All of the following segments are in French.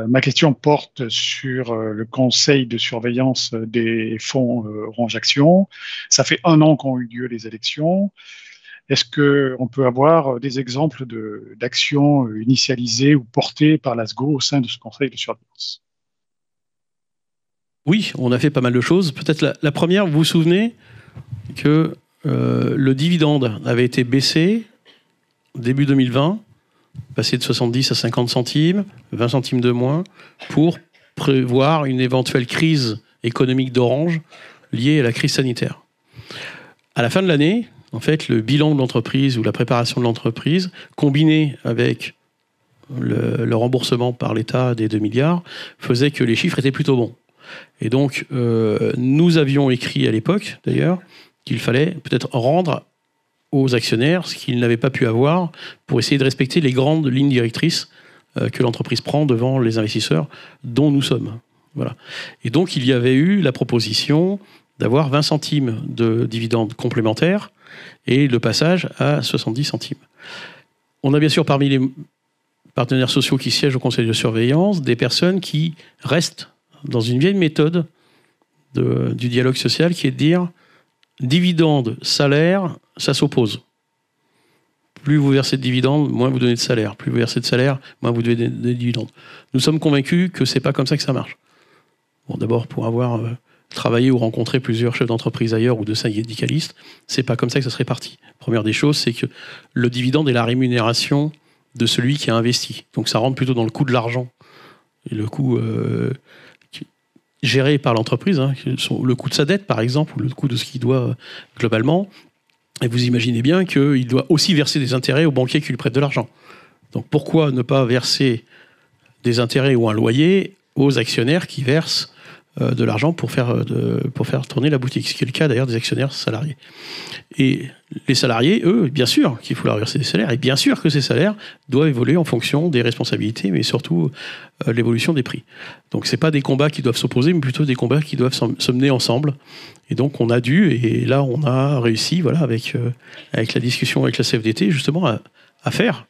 Ma question porte sur le conseil de surveillance des fonds Orange Action. Ça fait 1 an qu'ont eu lieu les élections. Est-ce qu'on peut avoir des exemples d'actions initialisées ou portées par l'ASGO au sein de ce conseil de surveillance? Oui, on a fait pas mal de choses. Peut-être la première, vous vous souvenez que le dividende avait été baissé début 2020, passé de 70 à 50 centimes, 20 centimes de moins, pour prévoir une éventuelle crise économique d'Orange liée à la crise sanitaire. À la fin de l'année, en fait, le bilan de l'entreprise ou la préparation de l'entreprise, combiné avec le remboursement par l'État des 2 milliards, faisait que les chiffres étaient plutôt bons. Et donc, nous avions écrit à l'époque, d'ailleurs, qu'il fallait peut-être rendre aux actionnaires ce qu'ils n'avaient pas pu avoir pour essayer de respecter les grandes lignes directrices que l'entreprise prend devant les investisseurs dont nous sommes. Voilà. Et donc, il y avait eu la proposition d'avoir 20 centimes de dividendes complémentaires et le passage à 70 centimes. On a bien sûr parmi les partenaires sociaux qui siègent au conseil de surveillance des personnes qui restent dans une vieille méthode du dialogue social qui est de dire dividende, salaire, ça s'oppose. Plus vous versez de dividendes, moins vous donnez de salaire. Plus vous versez de salaire, moins vous donnez de dividendes. Nous sommes convaincus que c'est pas comme ça que ça marche. Bon, d'abord, pour avoir travaillé ou rencontré plusieurs chefs d'entreprise ailleurs ou de syndicalistes, c'est pas comme ça que ça se répartit. Première des choses, c'est que le dividende est la rémunération de celui qui a investi. Donc ça rentre plutôt dans le coût de l'argent. Et le coût géré par l'entreprise, hein, le coût de sa dette par exemple, ou le coût de ce qu'il doit globalement, et vous imaginez bien qu'il doit aussi verser des intérêts aux banquiers qui lui prêtent de l'argent. Donc pourquoi ne pas verser des intérêts ou un loyer aux actionnaires qui versent de l'argent pour faire tourner la boutique, ce qui est le cas d'ailleurs des actionnaires salariés. Et les salariés, eux, bien sûr qu'il faut leur verser des salaires, et bien sûr que ces salaires doivent évoluer en fonction des responsabilités, mais surtout l'évolution des prix. Donc c'est pas des combats qui doivent s'opposer, mais plutôt des combats qui doivent se mener ensemble. Et donc on a dû, et là on a réussi, voilà, avec la discussion avec la CFDT, justement à faire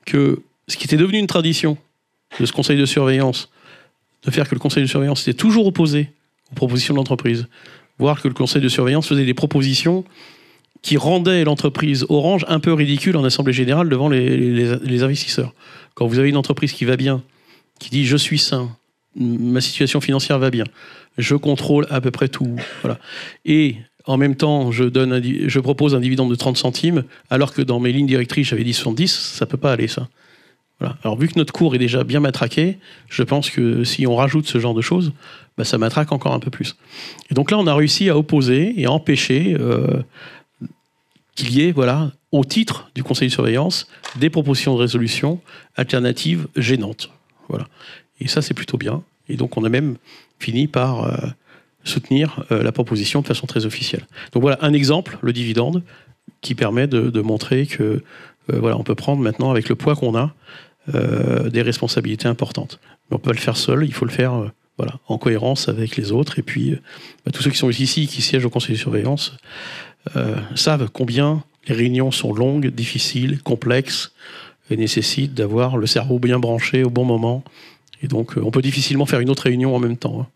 que ce qui était devenu une tradition de ce conseil de surveillance, de faire que le conseil de surveillance était toujours opposé aux propositions de l'entreprise, voire que le conseil de surveillance faisait des propositions qui rendaient l'entreprise Orange un peu ridicule en assemblée générale devant les investisseurs. Quand vous avez une entreprise qui va bien, qui dit « je suis sain, ma situation financière va bien, je contrôle à peu près tout », voilà. Et en même temps, je propose un dividende de 30 centimes, alors que dans mes lignes directrices, j'avais dit 70, ça ne peut pas aller, ça. Voilà. Alors, vu que notre cours est déjà bien matraqué, je pense que si on rajoute ce genre de choses, bah, ça matraque encore un peu plus. Et donc là, on a réussi à opposer et à empêcher qu'il y ait, voilà, au titre du conseil de surveillance, des propositions de résolution alternatives gênantes. Voilà. Et ça, c'est plutôt bien. Et donc, on a même fini par soutenir la proposition de façon très officielle. Donc voilà, un exemple, le dividende, qui permet de montrer que voilà, on peut prendre maintenant, avec le poids qu'on a, des responsabilités importantes. Mais on peut pas le faire seul, il faut le faire voilà, en cohérence avec les autres. Et puis, tous ceux qui sont ici, qui siègent au conseil de surveillance, savent combien les réunions sont longues, difficiles, complexes, et nécessitent d'avoir le cerveau bien branché au bon moment. Et donc, on peut difficilement faire une autre réunion en même temps. Hein.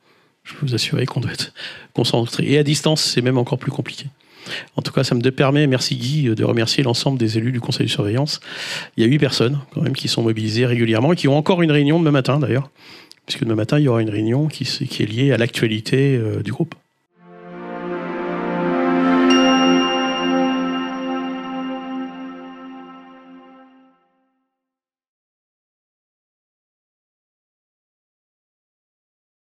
Je peux vous assurer qu'on doit être concentré. Et à distance, c'est même encore plus compliqué. En tout cas, ça me permet, merci Guy, de remercier l'ensemble des élus du conseil de surveillance. Il y a 8 personnes, quand même, qui sont mobilisées régulièrement et qui ont encore une réunion demain matin, d'ailleurs, puisque demain matin, il y aura une réunion qui est liée à l'actualité du groupe.